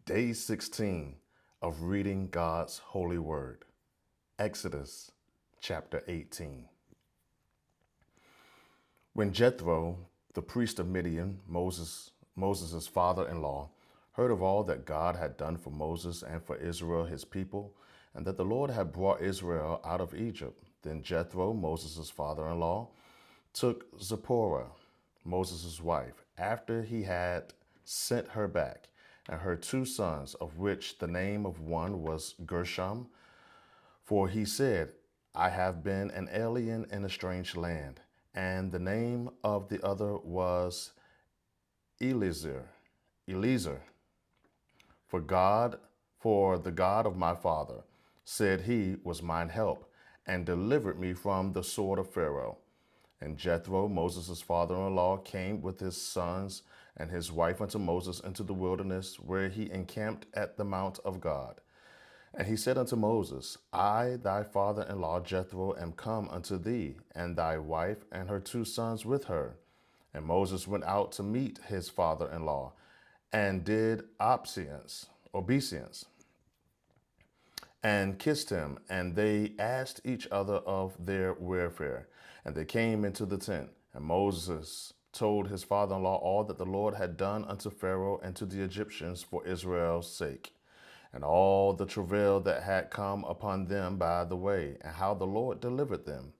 Day 16 of reading God's holy word. Exodus chapter 18. When Jethro, the priest of Midian, Moses' father-in-law, heard of all that God had done for Moses and for Israel his people, and that the Lord had brought Israel out of Egypt, then Jethro, Moses' father-in-law, took Zipporah, Moses' wife, after he had sent her back, and her two sons, of which the name of one was Gershom, for he said, I have been an alien in a strange land, and the name of the other was Eliezer, for God, for the God of my father, said he was mine help, and delivered me from the sword of Pharaoh. And Jethro, Moses' father-in-law, came with his sons and his wife unto Moses into the wilderness, where he encamped at the mount of God. And he said unto Moses, I, thy father-in-law Jethro, am come unto thee, and thy wife and her two sons with her. And Moses went out to meet his father-in-law, and did obeisance, and kissed him, and they asked each other of their welfare. And they came into the tent, and Moses told his father-in-law all that the Lord had done unto Pharaoh and to the Egyptians for Israel's sake, and all the travail that had come upon them by the way, and how the Lord delivered them.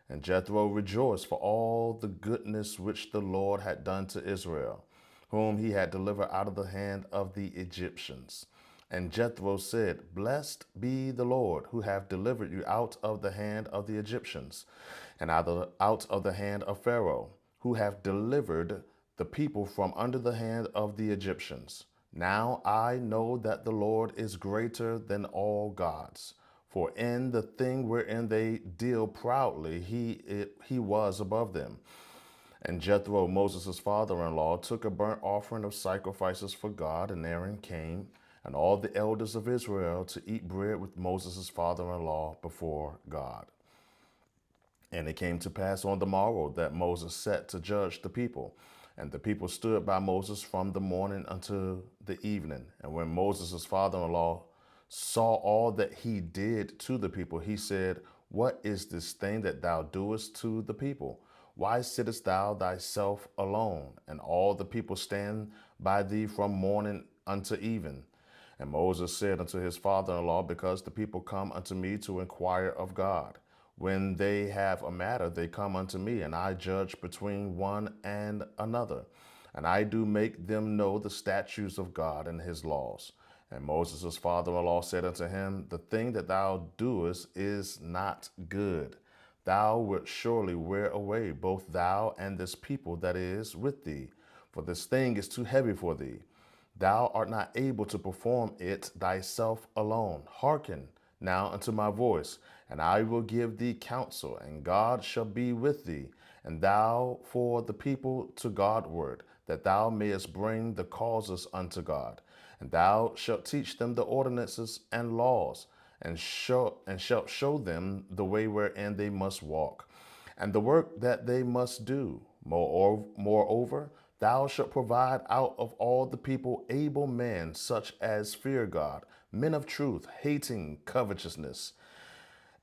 And Jethro rejoiced for all the goodness which the Lord had done to Israel, whom he had delivered out of the hand of the Egyptians. And Jethro said, Blessed be the Lord, who hath delivered you out of the hand of the Egyptians, and out of the hand of Pharaoh, who hath delivered the people from under the hand of the Egyptians. Now I know that the Lord is greater than all gods, for in the thing wherein they deal proudly, he was above them. And Jethro, Moses' father-in-law, took a burnt offering of sacrifices for God, and Aaron came, and all the elders of Israel, to eat bread with Moses' father-in-law before God. And it came to pass on the morrow that Moses sat to judge the people. And the people stood by Moses from the morning until the evening. And when Moses' father-in-law saw all that he did to the people, he said, What is this thing that thou doest to the people? Why sittest thou thyself alone, and all the people stand by thee from morning unto even? And Moses said unto his father-in-law, Because the people come unto me to inquire of God. When they have a matter, they come unto me, and I judge between one and another. And I do make them know the statutes of God and his laws. And Moses' father-in-law said unto him, The thing that thou doest is not good. Thou wilt surely wear away both thou and this people that is with thee, for this thing is too heavy for thee. Thou art not able to perform it thyself alone. Hearken now unto my voice, and I will give thee counsel, and God shall be with thee, and thou for the people to Godward, that thou mayest bring the causes unto God. And thou shalt teach them the ordinances and laws, and shalt show them the way wherein they must walk, and the work that they must do. Moreover, thou shalt provide out of all the people able men, such as fear God, men of truth, hating covetousness,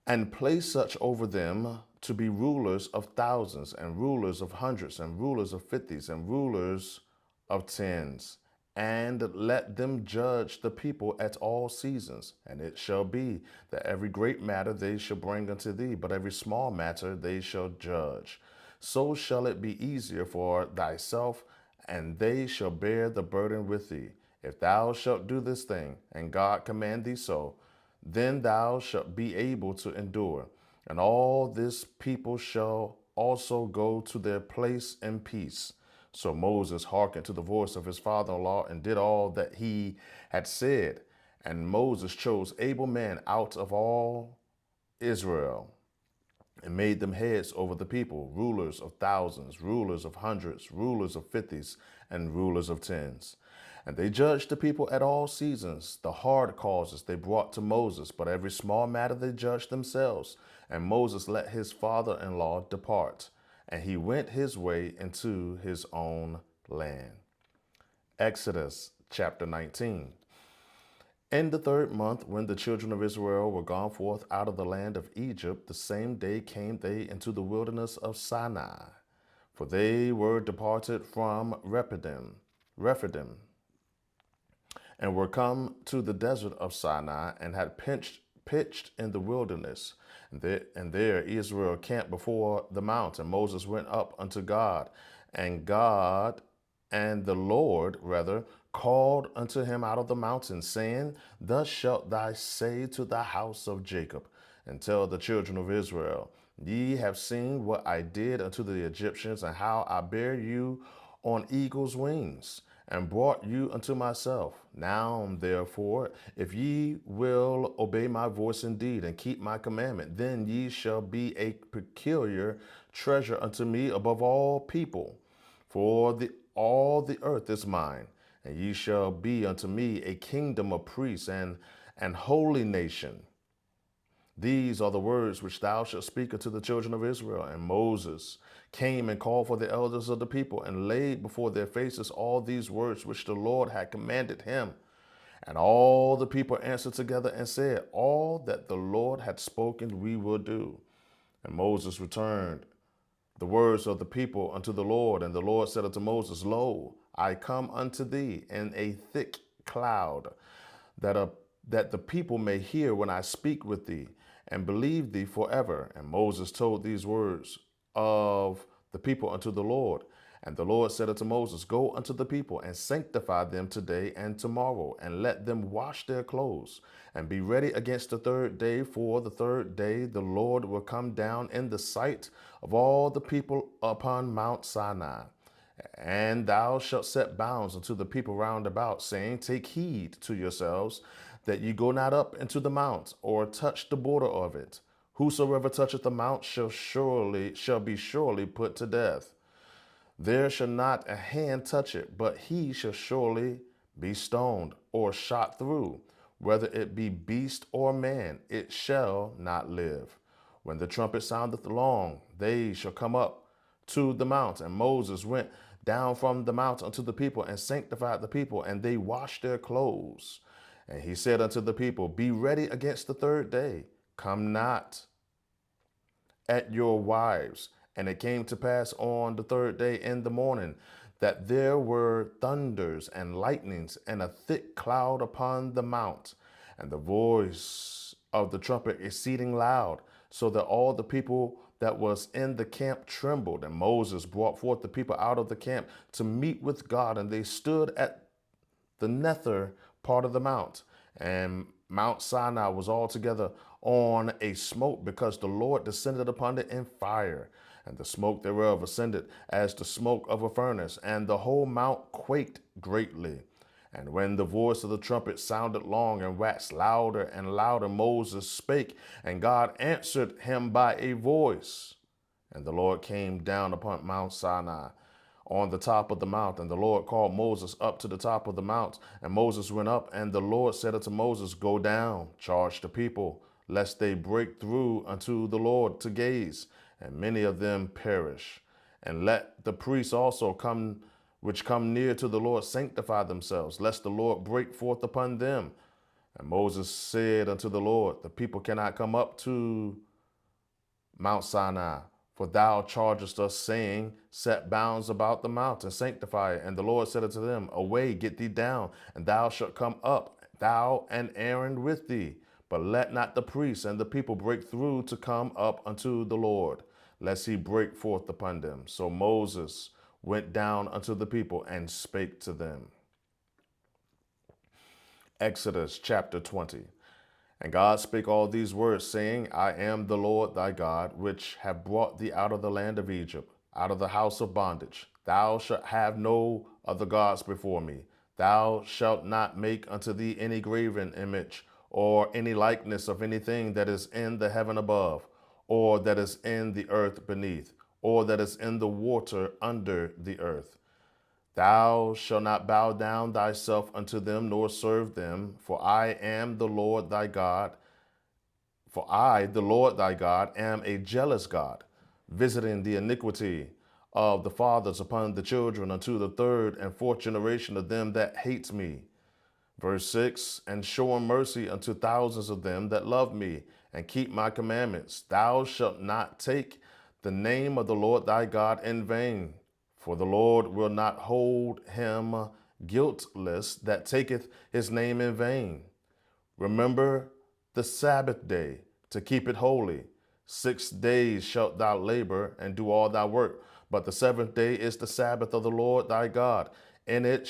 and place such over them to be rulers of thousands, and rulers of hundreds, and rulers of fifties, and rulers of tens. And let them judge the people at all seasons. And it shall be that every great matter they shall bring unto thee, but every small matter they shall judge. So shall it be easier for thyself, and they shall bear the burden with thee. If thou shalt do this thing, and God command thee so, then thou shalt be able to endure. And all this people shall also go to their place in peace. So Moses hearkened to the voice of his father-in-law and did all that he had said. And Moses chose able men out of all Israel, and made them heads over the people, rulers of thousands, rulers of hundreds, rulers of fifties, and rulers of tens. And they judged the people at all seasons. The hard causes they brought to Moses, but every small matter they judged themselves. And Moses let his father-in-law depart, and he went his way into his own land. Exodus chapter 19. In the third month, when the children of Israel were gone forth out of the land of Egypt, the same day came they into the wilderness of Sinai, for they were departed from Rephidim, and were come to the desert of Sinai, and had pitched in the wilderness. And there Israel camped before the mount, and Moses went up unto God, and God and the Lord rather called unto him out of the mountain, saying, Thus shalt thou say to the house of Jacob, and tell the children of Israel, Ye have seen what I did unto the Egyptians, and how I bare you on eagle's wings, and brought you unto myself. Now, therefore, if ye will obey my voice indeed, and keep my commandment, then ye shall be a peculiar treasure unto me above all people. For all the earth is mine, and ye shall be unto me a kingdom of priests and an holy nation. These are the words which thou shalt speak unto the children of Israel. And Moses came and called for the elders of the people, and laid before their faces all these words which the Lord had commanded him. And all the people answered together and said, All that the Lord had spoken we will do. And Moses returned the words of the people unto the Lord. And the Lord said unto Moses, Lo, I come unto thee in a thick cloud, that the people may hear when I speak with thee, and believe thee forever. And Moses told these words of the people unto the Lord. And the Lord said unto Moses, Go unto the people, and sanctify them today and tomorrow, and let them wash their clothes, and be ready against the third day. For the third day the Lord will come down in the sight of all the people upon Mount Sinai. And thou shalt set bounds unto the people round about, saying, Take heed to yourselves, that ye go not up into the mount, or touch the border of it. Whosoever toucheth the mount shall be surely put to death. There shall not a hand touch it, but he shall surely be stoned, or shot through. Whether it be beast or man, it shall not live. When the trumpet soundeth long, they shall come up to the mount. And Moses went down from the mount unto the people, and sanctified the people, and they washed their clothes. And he said unto the people, Be ready against the third day. Come not at your wives. And it came to pass on the third day in the morning, that there were thunders and lightnings, and a thick cloud upon the mount, and the voice of the trumpet exceeding loud, so that all the people that was in the camp trembled. And Moses brought forth the people out of the camp to meet with God, and they stood at the nether part of the mount. And Mount Sinai was altogether on a smoke, because the Lord descended upon it in fire, and the smoke thereof ascended as the smoke of a furnace, and the whole mount quaked greatly. And when the voice of the trumpet sounded long, and waxed louder and louder, Moses spake, and God answered him by a voice. And the Lord came down upon Mount Sinai on the top of the mount. And the Lord called Moses up to the top of the mount. And Moses went up, and the Lord said unto Moses, Go down, charge the people, lest they break through unto the Lord to gaze, and many of them perish. And let the priests also which come near to the Lord sanctify themselves, lest the Lord break forth upon them. And Moses said unto the Lord, The people cannot come up to Mount Sinai, for thou chargest us, saying, Set bounds about the mount, and sanctify it. And the Lord said unto them, Away, get thee down, and thou shalt come up, thou and Aaron with thee. But let not the priests and the people break through to come up unto the Lord, lest he break forth upon them. So Moses went down unto the people, and spake to them. Exodus chapter 20. And God spake all these words, saying, I am the Lord thy God, which have brought thee out of the land of Egypt, out of the house of bondage. Thou shalt have no other gods before me. Thou shalt not make unto thee any graven image, or any likeness of anything that is in the heaven above, or that is in the earth beneath, or that is in the water under the earth. Thou shalt not bow down thyself unto them, nor serve them, for I am the Lord thy God. For I, the Lord thy God, am a jealous God, visiting the iniquity of the fathers upon the children unto the third and fourth generation of them that hate me, Verse 6, and showing mercy unto thousands of them that love me and keep my commandments. Thou shalt not take the name of the Lord thy God in vain, for the Lord will not hold him guiltless that taketh his name in vain. Remember the Sabbath day to keep it holy. 6 days shalt thou labor and do all thy work, but the seventh day is the Sabbath of the Lord thy God. In it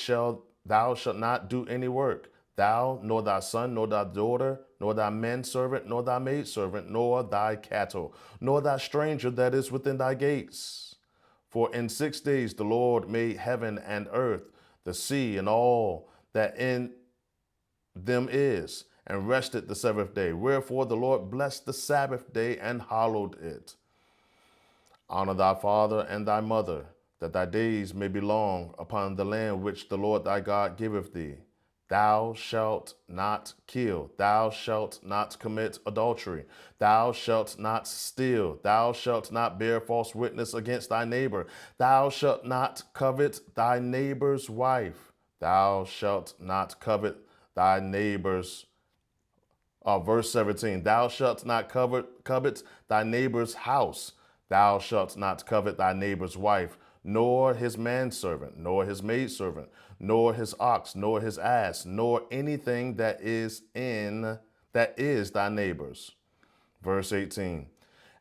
thou shalt not do any work, thou, nor thy son, nor thy daughter, nor thy manservant, nor thy maidservant, nor thy cattle, nor thy stranger that is within thy gates. For in 6 days the Lord made heaven and earth, the sea, and all that in them is, and rested the seventh day. Wherefore the Lord blessed the Sabbath day and hallowed it. Honor thy father and thy mother, that thy days may be long upon the land which the Lord thy God giveth thee. Thou shalt not kill. Thou shalt not commit adultery. Thou shalt not steal. Thou shalt not bear false witness against thy neighbor. Thou shalt not covet thy neighbor's wife. Thou shalt not covet thy neighbor's verse 17, thou shalt not covet thy neighbor's house. Thou shalt not covet thy neighbor's wife, nor his manservant, nor his maidservant, nor his ox, nor his ass, nor anything that is thy neighbor's. Verse 18,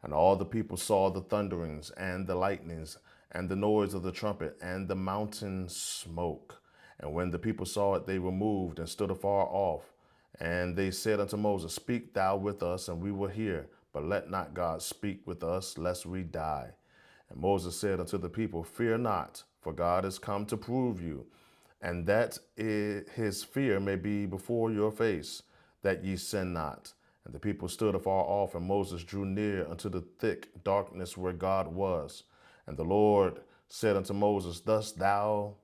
and all the people saw the thunderings and the lightnings and the noise of the trumpet and the mountain smoke. And when the people saw it, they were moved and stood afar off. And they said unto Moses, speak thou with us, and we will hear. But let not God speak with us, lest we die. And Moses said unto the people, fear not, for God is come to prove you, and that his fear may be before your face, that ye sin not. And the people stood afar off, and Moses drew near unto the thick darkness where God was. And the Lord said unto Moses, thus thou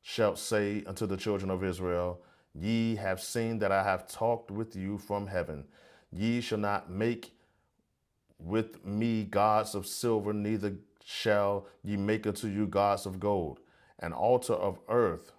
shalt say unto the children of Israel, ye have seen that I have talked with you from heaven. Ye shall not make with me gods of silver, neither shall ye make unto you gods of gold. An altar of earth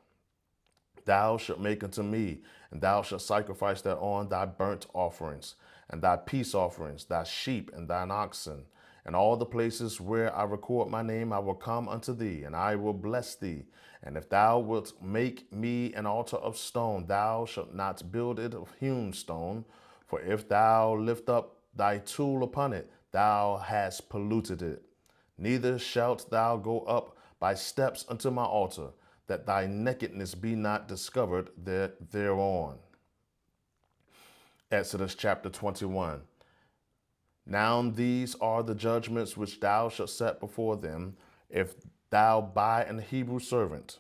thou shalt make unto me, and thou shalt sacrifice thereon thy burnt offerings, and thy peace offerings, thy sheep and thine oxen. And all the places where I record my name, I will come unto thee, and I will bless thee. And if thou wilt make me an altar of stone, thou shalt not build it of hewn stone. For if thou lift up thy tool upon it, thou hast polluted it. Neither shalt thou go up by steps unto my altar, that thy nakedness be not discovered thereon. Exodus chapter 21. Now these are the judgments which thou shalt set before them, if thou buy an Hebrew servant.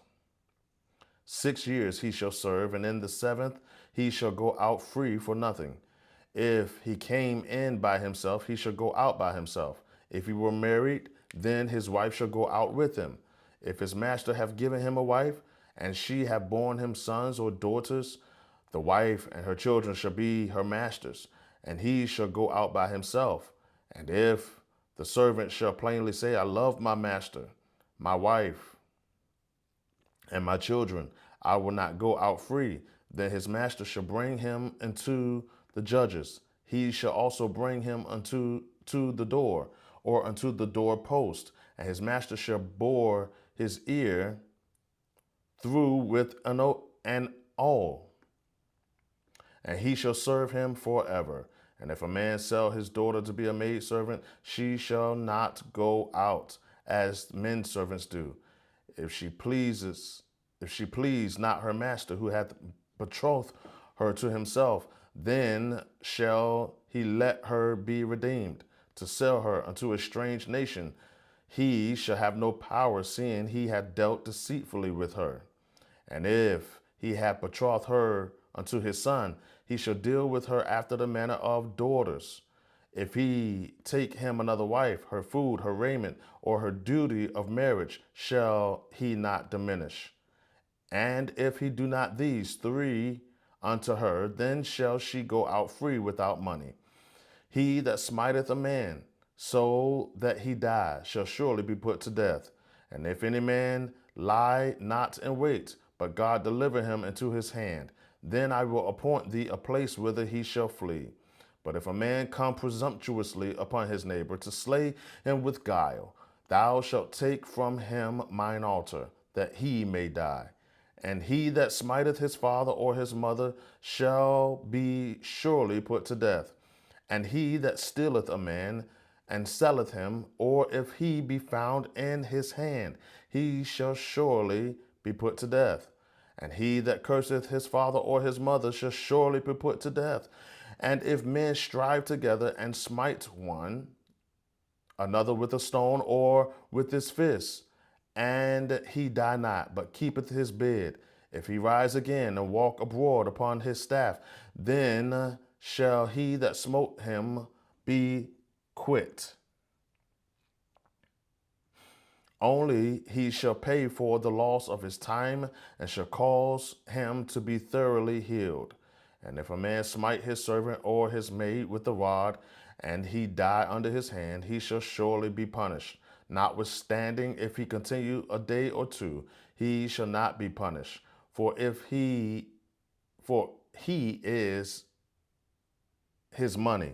6 years he shall serve, and in the seventh he shall go out free for nothing. If he came in by himself, he shall go out by himself. If he were married, then his wife shall go out with him. If his master have given him a wife, and she have borne him sons or daughters, the wife and her children shall be her master's, and he shall go out by himself. And if the servant shall plainly say, I love my master, my wife, and my children, I will not go out free, then his master shall bring him unto the judges. He shall also bring him unto to the door, or unto the door post, and his master shall bore his ear through with an awl, and he shall serve him forever. And if a man sell his daughter to be a maidservant, she shall not go out as men servants do. If she please not her master who hath betrothed her to himself, then shall he let her be redeemed. To sell her unto a strange nation, he shall have no power, seeing he hath dealt deceitfully with her. And if he hath betrothed her unto his son, he shall deal with her after the manner of daughters. If he take him another wife, her food, her raiment, or her duty of marriage shall he not diminish. And if he do not these three unto her, then shall she go out free without money. He that smiteth a man, so that he die, shall surely be put to death. And if any man lie not in wait, but God deliver him into his hand, then I will appoint thee a place whither he shall flee. But if a man come presumptuously upon his neighbor to slay him with guile, thou shalt take from him mine altar, that he may die. And he that smiteth his father or his mother shall be surely put to death. And he that stealeth a man and selleth him, or if he be found in his hand, he shall surely be put to death. And he that curseth his father or his mother shall surely be put to death. And if men strive together and smite one another with a stone or with his fist, and he die not, but keepeth his bed, if he rise again and walk abroad upon his staff, then shall he that smote him be quit. Only he shall pay for the loss of his time, and shall cause him to be thoroughly healed. And if a man smite his servant or his maid with the rod, and he die under his hand, he shall surely be punished. Notwithstanding, if he continue a day or two, he shall not be punished. For he is his money.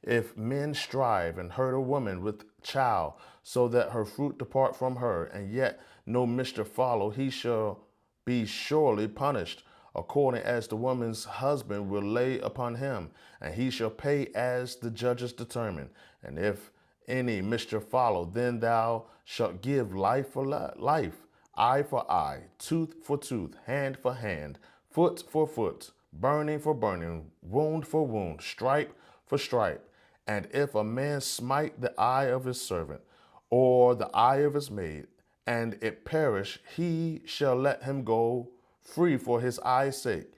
If men strive and hurt a woman with child, so that her fruit depart from her, and yet no mischief follow, he shall be surely punished, according as the woman's husband will lay upon him, and he shall pay as the judges determine. And if any mischief follow, then thou shalt give life for life, eye for eye, tooth for tooth, hand for hand, foot for foot, burning for burning, wound for wound, stripe for stripe. And if a man smite the eye of his servant, or the eye of his maid, and it perish, he shall let him go free for his eye's sake.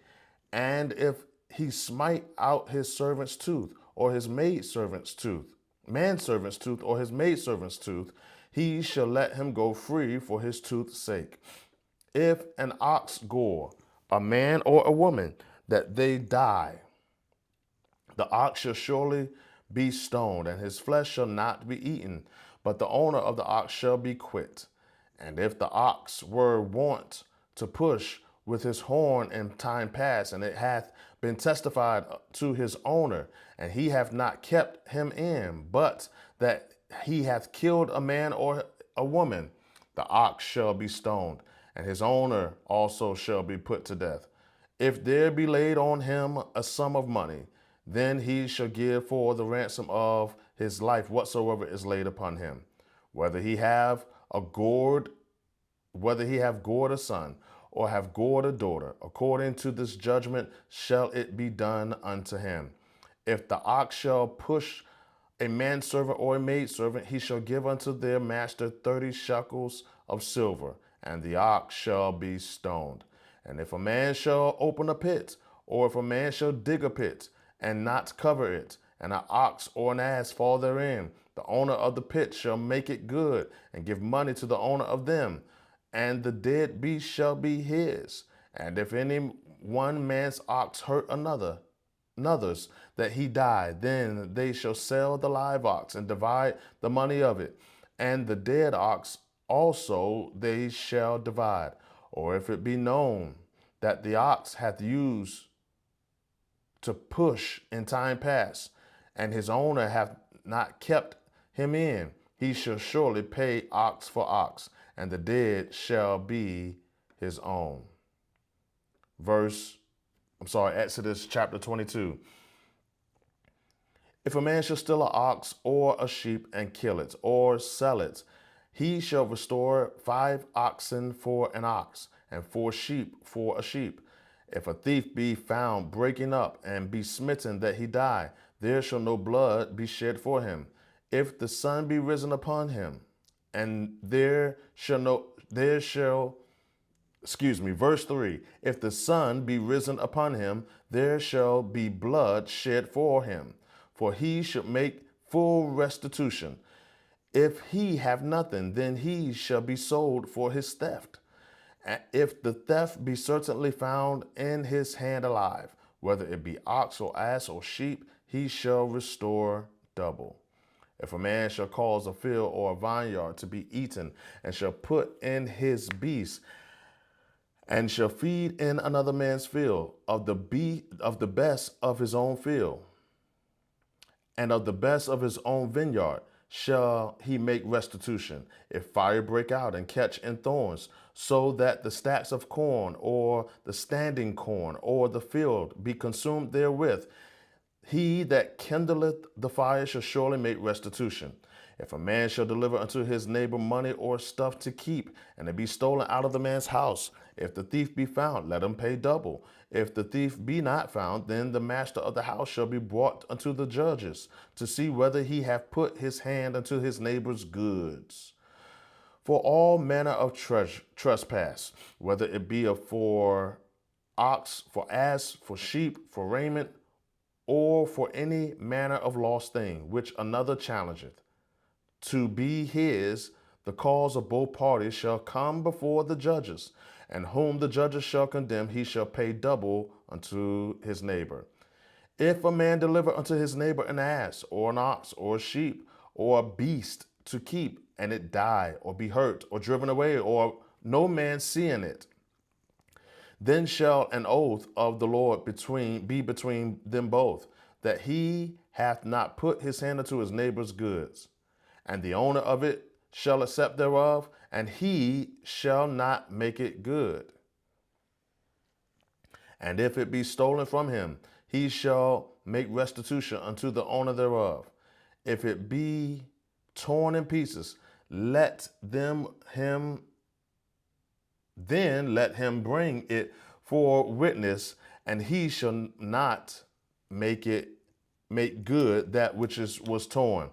And if he smite out his servant's tooth, or his maidservant's tooth, manservant's tooth, or his maidservant's tooth, he shall let him go free for his tooth's sake. If an ox gore a man or a woman, that they die, the ox shall surely be stoned, and his flesh shall not be eaten, but the owner of the ox shall be quit. And if the ox were wont to push with his horn in time past, and it hath been testified to his owner, and he hath not kept him in, but that he hath killed a man or a woman, the ox shall be stoned, and his owner also shall be put to death. If there be laid on him a sum of money, then he shall give for the ransom of his life whatsoever is laid upon him. Whether he have gored a son, or have gored a daughter, according to this judgment shall it be done unto him. If the ox shall push a manservant or a maidservant, he shall give unto their master 30 shekels of silver, and the ox shall be stoned. And if a man shall open a pit, or if a man shall dig a pit, and not cover it, and an ox or an ass fall therein, the owner of the pit shall make it good, and give money to the owner of them, and the dead beast shall be his. And if any one man's ox hurt another's, that he die, then they shall sell the live ox and divide the money of it, and the dead ox also they shall divide. Or if it be known that the ox hath used to push in time past, and his owner hath not kept him in, he shall surely pay ox for ox, and the dead shall be his own. Exodus chapter 22. If a man shall steal an ox or a sheep and kill it or sell it, he shall restore 5 oxen for an ox, and 4 sheep for a sheep. If a thief be found breaking up and be smitten that he die, there shall no blood be shed for him. If the sun be risen upon him, and verse 3, if the sun be risen upon him, there shall be blood shed for him, for he should make full restitution. If he have nothing, then he shall be sold for his theft. If the theft be certainly found in his hand alive, whether it be ox or ass or sheep, he shall restore double. If a man shall cause a field or a vineyard to be eaten, and shall put in his beast, and shall feed in another man's field of the best of his own field, and of the best of his own vineyard shall he make restitution, if fire break out and catch in thorns, so that the stacks of corn or the standing corn or the field be consumed therewith. He that kindleth the fire shall surely make restitution. If a man shall deliver unto his neighbor money or stuff to keep, and it be stolen out of the man's house, if the thief be found, let him pay double. If the thief be not found, then the master of the house shall be brought unto the judges, to see whether he have put his hand unto his neighbor's goods. For all manner of trespass, whether it be for ox, for ass, for sheep, for raiment, or for any manner of lost thing, which another challengeth, to be his, the cause of both parties shall come before the judges, and whom the judges shall condemn, he shall pay double unto his neighbor. If a man deliver unto his neighbor an ass, or an ox, or a sheep, or a beast to keep, and it die, or be hurt, or driven away, or no man seeing it, then shall an oath of the Lord be between them both, that he hath not put his hand unto his neighbor's goods. And the owner of it shall accept thereof, and he shall not make it good. And if it be stolen from him, he shall make restitution unto the owner thereof. If it be torn in pieces, let him bring it for witness, and he shall not make good that which was torn.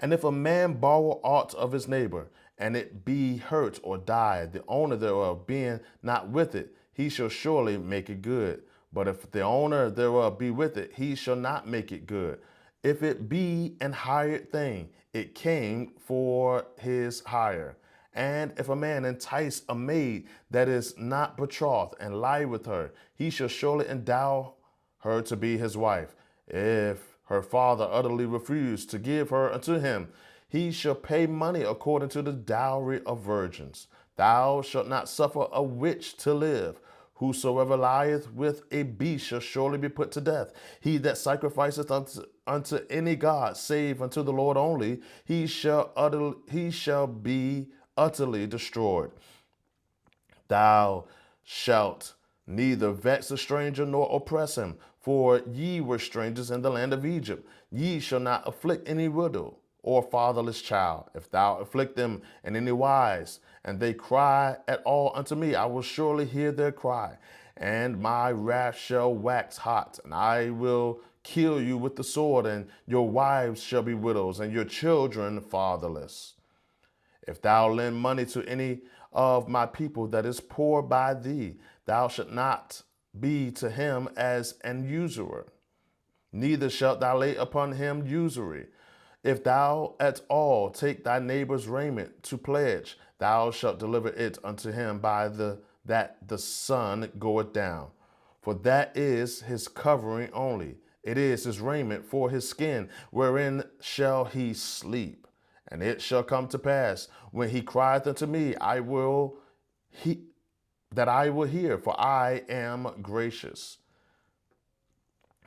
And if a man borrow aught of his neighbor, and it be hurt or die, the owner thereof being not with it, he shall surely make it good. But if the owner thereof be with it, he shall not make it good. If it be an hired thing, it came for his hire. And if a man entice a maid that is not betrothed and lie with her, he shall surely endow her to be his wife. If her father utterly refuse to give her unto him, he shall pay money according to the dowry of virgins. Thou shalt not suffer a witch to live. Whosoever lieth with a beast shall surely be put to death. He that sacrificeth unto any god, save unto the Lord only, he shall be utterly destroyed. Thou shalt neither vex a stranger nor oppress him, for ye were strangers in the land of Egypt. Ye shall not afflict any widow or fatherless child. If thou afflict them in any wise, and they cry at all unto me, I will surely hear their cry, and my wrath shall wax hot, and I will kill you with the sword, and your wives shall be widows, and your children fatherless. If thou lend money to any of my people that is poor by thee, thou shalt not be to him as an usurer, neither shalt thou lay upon him usury. If thou at all take thy neighbor's raiment to pledge, thou shalt deliver it unto him by that the sun goeth down. For that is his covering only. It is his raiment for his skin, wherein shall he sleep. And it shall come to pass, when he crieth unto me, that I will hear, for I am gracious.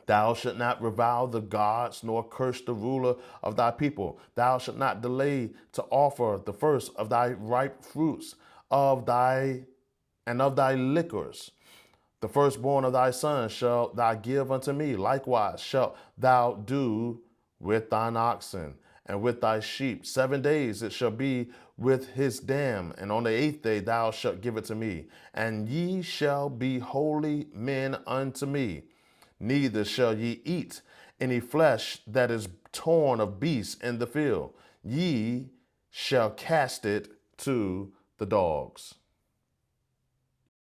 Thou shalt not revile the gods, nor curse the ruler of thy people. Thou shalt not delay to offer the first of thy ripe fruits of thy liquors. The firstborn of thy sons shalt thou give unto me. Likewise shalt thou do with thine oxen and with thy sheep. 7 days it shall be with his dam, and on the 8th day thou shalt give it to me. And ye shall be holy men unto me. Neither shall ye eat any flesh that is torn of beasts in the field. Ye shall cast it to the dogs.